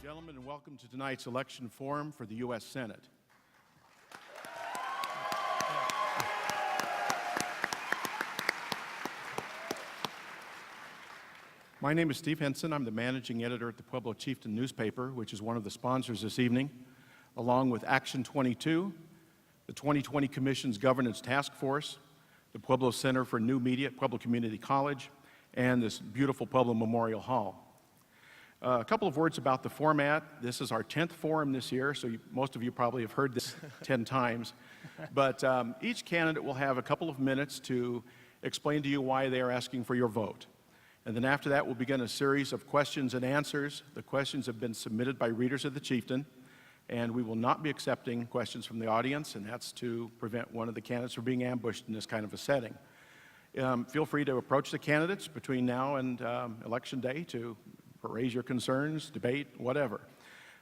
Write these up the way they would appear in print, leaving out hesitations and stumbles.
Gentlemen, and welcome to tonight's election forum for the U.S. Senate. My name is Steve Henson. I'm the managing editor at the Pueblo Chieftain newspaper, which is one of the sponsors this evening, along with Action 22, the 2020 Commission's Governance Task Force, the Pueblo Center for New Media at Pueblo Community College, and this beautiful Pueblo Memorial Hall. A couple of words about the format. This is our 10th forum this year, so most of you probably have heard this 10 times. But each candidate will have a couple of minutes to explain to you why they are asking for your vote. And then after that, we'll begin a series of questions and answers. The questions have been submitted by readers of the Chieftain, and we will not be accepting questions from the audience, and that's to prevent one of the candidates from being ambushed in this kind of a setting. Feel free to approach the candidates between now and Election Day to raise your concerns, debate, whatever.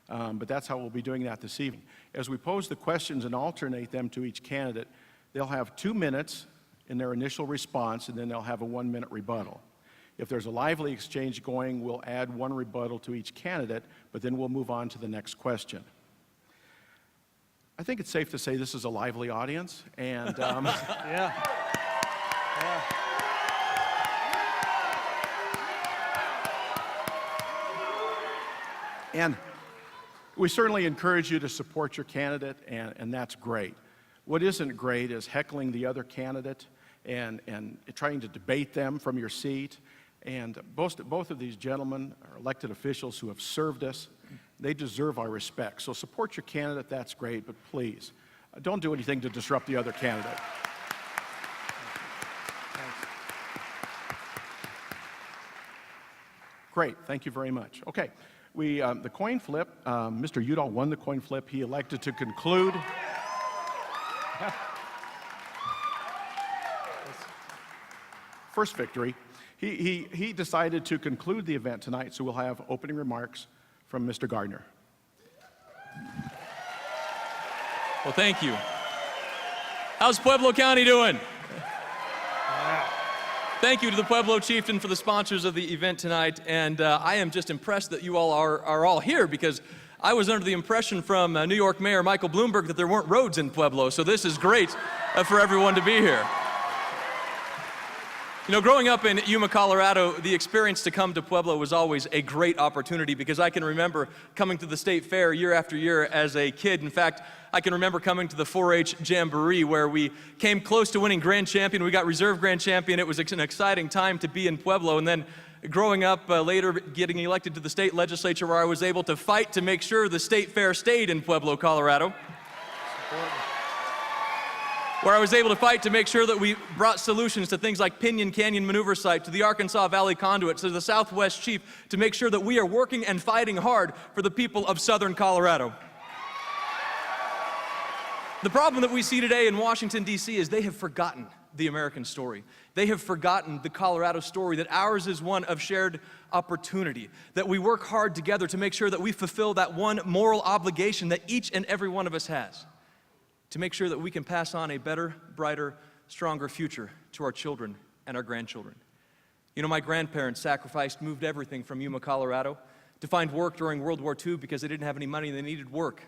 But that's how we'll be doing that this evening. As we pose the questions and alternate them to each candidate, they'll have 2 minutes in their initial response, and then they'll have a 1-minute rebuttal. If there's a lively exchange going, we'll add 1 rebuttal to each candidate, but then we'll move on to the next question. I think it's safe to say this is a lively audience, and Yeah. And we certainly encourage you to support your candidate, and that's great. What isn't great is heckling the other candidate and trying to debate them from your seat. And both of these gentlemen are elected officials who have served us. They deserve our respect. So support your candidate, that's great, but please, don't do anything to disrupt the other candidate. Great, thank you very much. Okay. The coin flip, Mr. Udall won the coin flip. He elected to conclude. First victory. He decided to conclude the event tonight, so we'll have opening remarks from Mr. Gardner. Well, thank you. How's Pueblo County doing? Thank you to the Pueblo Chieftain for the sponsors of the event tonight, and I am just impressed that you all are all here, because I was under the impression from New York Mayor Michael Bloomberg that there weren't roads in Pueblo, so this is great for everyone to be here. You know, growing up in Yuma, Colorado, the experience to come to Pueblo was always a great opportunity, because I can remember coming to the state fair year after year as a kid. In fact, I can remember coming to the 4-H Jamboree, where we came close to winning Grand Champion. We got Reserve Grand Champion. It was an exciting time to be in Pueblo. And then growing up later, getting elected to the state legislature, where I was able to fight to make sure the state fair stayed in Pueblo, Colorado. Where I was able to fight to make sure that we brought solutions to things like Pinyon Canyon Maneuver Site, to the Arkansas Valley Conduit, to the Southwest Chief, to make sure that we are working and fighting hard for the people of Southern Colorado. The problem that we see today in Washington, D.C. is they have forgotten the American story. They have forgotten the Colorado story, that ours is one of shared opportunity, that we work hard together to make sure that we fulfill that one moral obligation that each and every one of us has, to make sure that we can pass on a better, brighter, stronger future to our children and our grandchildren. You know, my grandparents sacrificed, moved everything from Yuma, Colorado, to find work during World War II because they didn't have any money and they needed work.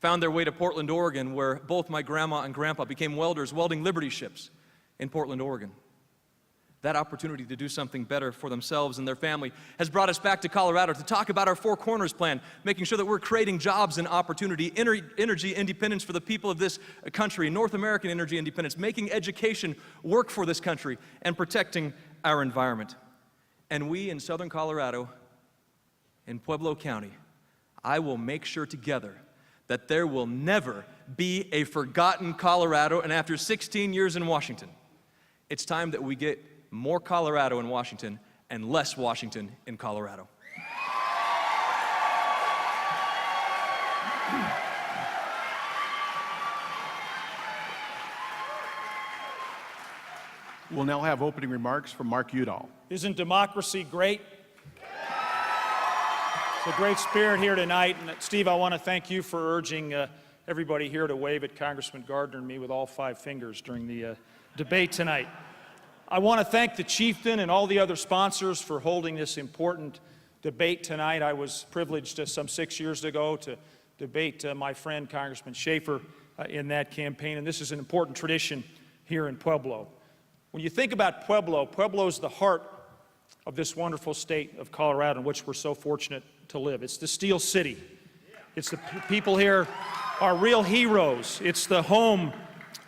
Found their way to Portland, Oregon, where both my grandma and grandpa became welders, welding Liberty ships in Portland, Oregon. That opportunity to do something better for themselves and their family has brought us back to Colorado to talk about our Four Corners plan, making sure that we're creating jobs and opportunity, energy independence for the people of this country, North American energy independence, making education work for this country, and protecting our environment. And we in Southern Colorado, in Pueblo County, I will make sure together that there will never be a forgotten Colorado. And after 16 years in Washington, it's time that we get more Colorado in Washington and less Washington in Colorado. We'll now have opening remarks from Mark Udall. Isn't democracy great? It's a great spirit here tonight. And Steve, I want to thank you for urging everybody here to wave at Congressman Gardner and me with all 5 fingers during the debate tonight. I want to thank the Chieftain and all the other sponsors for holding this important debate tonight. I was privileged some 6 years ago to debate my friend Congressman Schaefer in that campaign, and this is an important tradition here in Pueblo. When you think about Pueblo, Pueblo is the heart of this wonderful state of Colorado in which we're so fortunate to live. It's the Steel City. It's the people here are real heroes. It's the home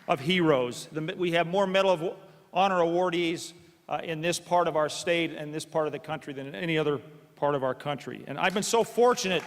of heroes. We have more Medal of Honor awardees in this part of our state and this part of the country than in any other part of our country. And I've been so fortunate,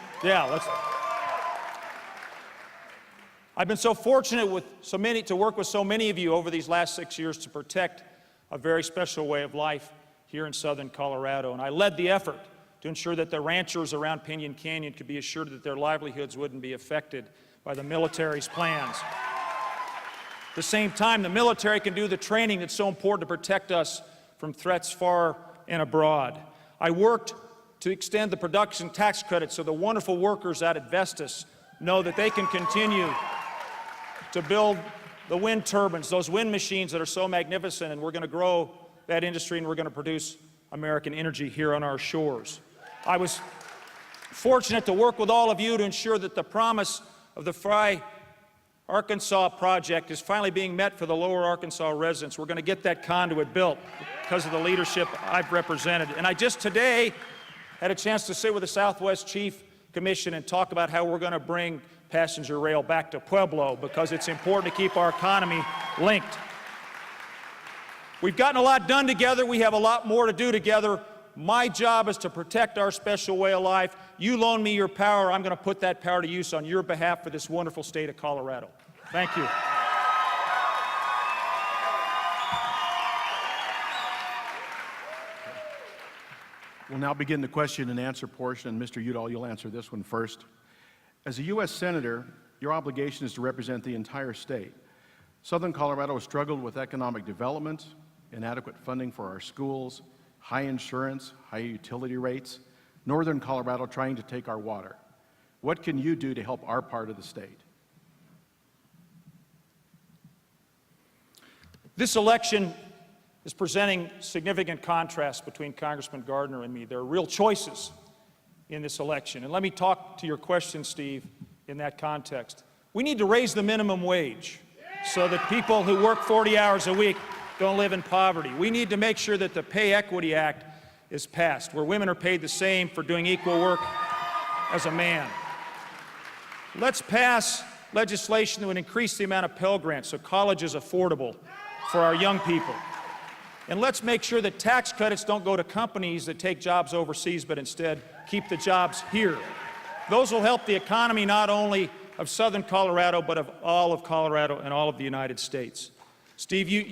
I've been so fortunate to work with so many of you over these last 6 years to protect a very special way of life here in southern Colorado. And I led the effort to ensure that the ranchers around Piñon Canyon could be assured that their livelihoods wouldn't be affected by the military's plans. At the same time, the military can do the training that's so important to protect us from threats far and abroad. I worked to extend the production tax credit so the wonderful workers out at Vestas know that they can continue to build the wind turbines, those wind machines that are so magnificent, and we're going to grow that industry and we're going to produce American energy here on our shores. I was fortunate to work with all of you to ensure that the promise of the Fry Arkansas project is finally being met for the Lower Arkansas residents. We're going to get that conduit built because of the leadership I've represented. And I just today had a chance to sit with the Southwest Chief Commission and talk about how we're going to bring passenger rail back to Pueblo because it's important to keep our economy linked. We've gotten a lot done together. We have a lot more to do together. My job is to protect our special way of life. You loan me your power. I'm going to put that power to use on your behalf for this wonderful state of Colorado. Thank you. We'll now begin the question and answer portion, and Mr. Udall, you'll answer this one first. As a U.S. Senator, your obligation is to represent the entire state. Southern Colorado has struggled with economic development, inadequate funding for our schools, high insurance, high utility rates, Northern Colorado trying to take our water. What can you do to help our part of the state? This election is presenting significant contrast between Congressman Gardner and me. There are real choices in this election. And let me talk to your question, Steve, in that context. We need to raise the minimum wage so that people who work 40 hours a week don't live in poverty. We need to make sure that the Pay Equity Act is passed, where women are paid the same for doing equal work as a man. Let's pass legislation that would increase the amount of Pell Grants so college is affordable for our young people. And let's make sure that tax credits don't go to companies that take jobs overseas, but instead keep the jobs here. Those will help the economy not only of southern Colorado, but of all of Colorado and all of the United States. Steve,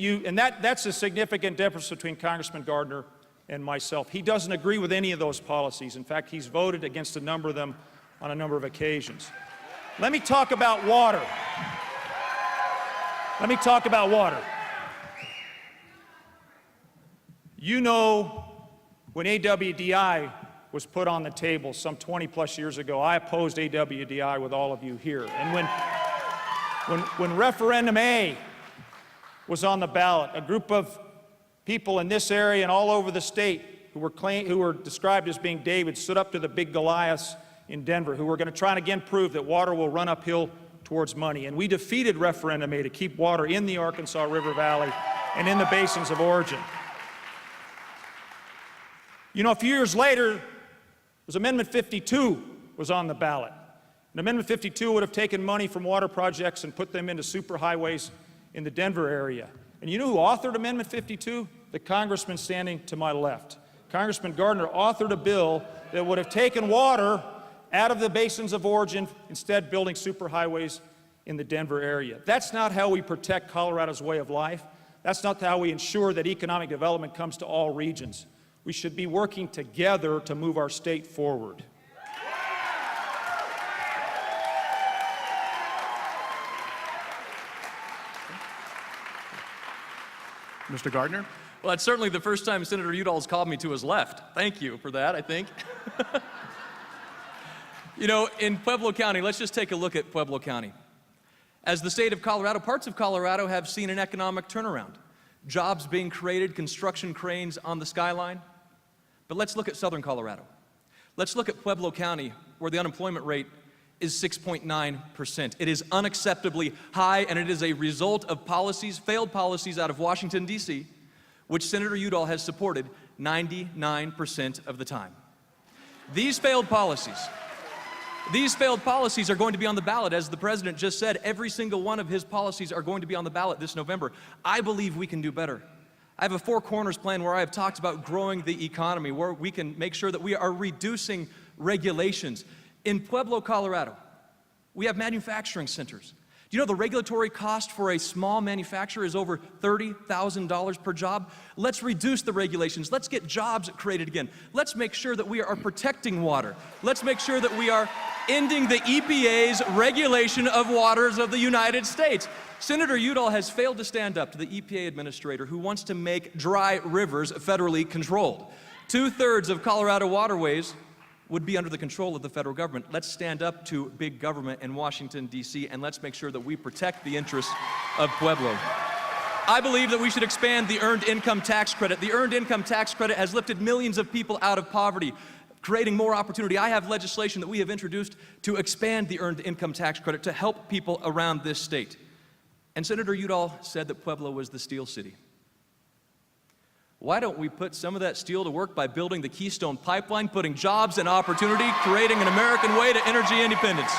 that's a significant difference between Congressman Gardner and myself. He doesn't agree with any of those policies. In fact, he's voted against a number of them on a number of occasions. Let me talk about water. You know, when AWDI was put on the table some 20 plus years ago, I opposed AWDI with all of you here. And when Referendum A was on the ballot, a group of people in this area and all over the state who were described as being David stood up to the big Goliaths in Denver, who were going to try and again prove that water will run uphill towards money. And we defeated Referendum A to keep water in the Arkansas River Valley and in the basins of origin. You know, a few years later, Amendment 52 was on the ballot. And Amendment 52 would have taken money from water projects and put them into superhighways in the Denver area. And you know who authored Amendment 52? The congressman standing to my left. Congressman Gardner authored a bill that would have taken water out of the basins of origin, instead building superhighways in the Denver area. That's not how we protect Colorado's way of life. That's not how we ensure that economic development comes to all regions. We should be working together to move our state forward. Mr. Gardner? Well, that's certainly the first time Senator Udall's called me to his left. Thank you for that, I think. You know, in Pueblo County, let's just take a look at Pueblo County. As the state of Colorado, parts of Colorado have seen an economic turnaround. Jobs being created, construction cranes on the skyline. But let's look at southern Colorado. Let's look at Pueblo County, where the unemployment rate is 6.9%. It is unacceptably high, and it is a result of policies, failed policies out of Washington, D.C., which Senator Udall has supported 99% of the time. These failed policies are going to be on the ballot. As the president just said, every single one of his policies are going to be on the ballot this November. I believe we can do better. I have a four corners plan where I have talked about growing the economy, where we can make sure that we are reducing regulations. In Pueblo, Colorado, we have manufacturing centers. Do you know the regulatory cost for a small manufacturer is over $30,000 per job? Let's reduce the regulations. Let's get jobs created again. Let's make sure that we are protecting water. Let's make sure that we are ending the EPA's regulation of waters of the United States. Senator Udall has failed to stand up to the EPA administrator who wants to make dry rivers federally controlled. 2/3 of Colorado waterways would be under the control of the federal government. Let's stand up to big government in Washington, D.C., and let's make sure that we protect the interests of Pueblo. I believe that we should expand the Earned Income Tax Credit. The Earned Income Tax Credit has lifted millions of people out of poverty, creating more opportunity. I have legislation that we have introduced to expand the Earned Income Tax Credit to help people around this state. And Senator Udall said that Pueblo was the Steel City. Why don't we put some of that steel to work by building the Keystone Pipeline, putting jobs and opportunity, creating an American way to energy independence?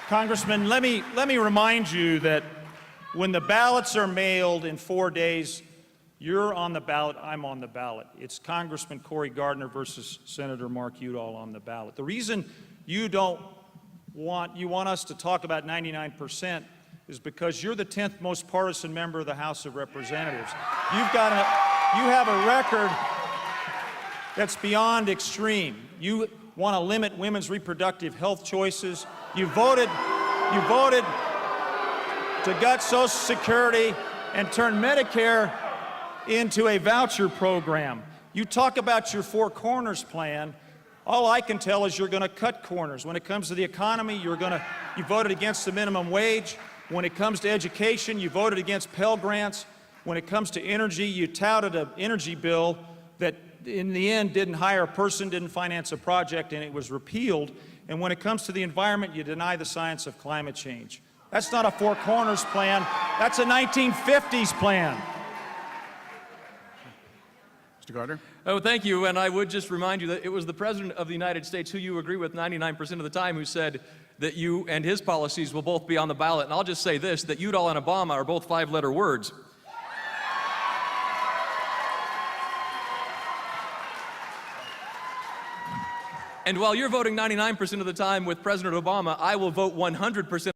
Congressman, let me remind you that when the ballots are mailed in 4 days, you're on the ballot, I'm on the ballot. It's Congressman Cory Gardner versus Senator Mark Udall on the ballot. The reason you want us to talk about 99% is because you're the 10th most partisan member of the House of Representatives. You have a record that's beyond extreme. You want to limit women's reproductive health choices. You voted to gut Social Security and turn Medicare into a voucher program. You talk about your Four Corners plan. All I can tell is you're going to cut corners. When it comes to the economy, you voted against the minimum wage. When it comes to education, you voted against Pell Grants. When it comes to energy, you touted an energy bill that in the end didn't hire a person, didn't finance a project, and it was repealed. And when it comes to the environment, you deny the science of climate change. That's not a Four Corners plan. That's a 1950s plan. Mr. Gardner? Oh, thank you, and I would just remind you that it was the President of the United States, who you agree with 99% of the time, who said that you and his policies will both be on the ballot. And I'll just say this, that Udall and Obama are both five-letter words. And while you're voting 99% of the time with President Obama, I will vote 100%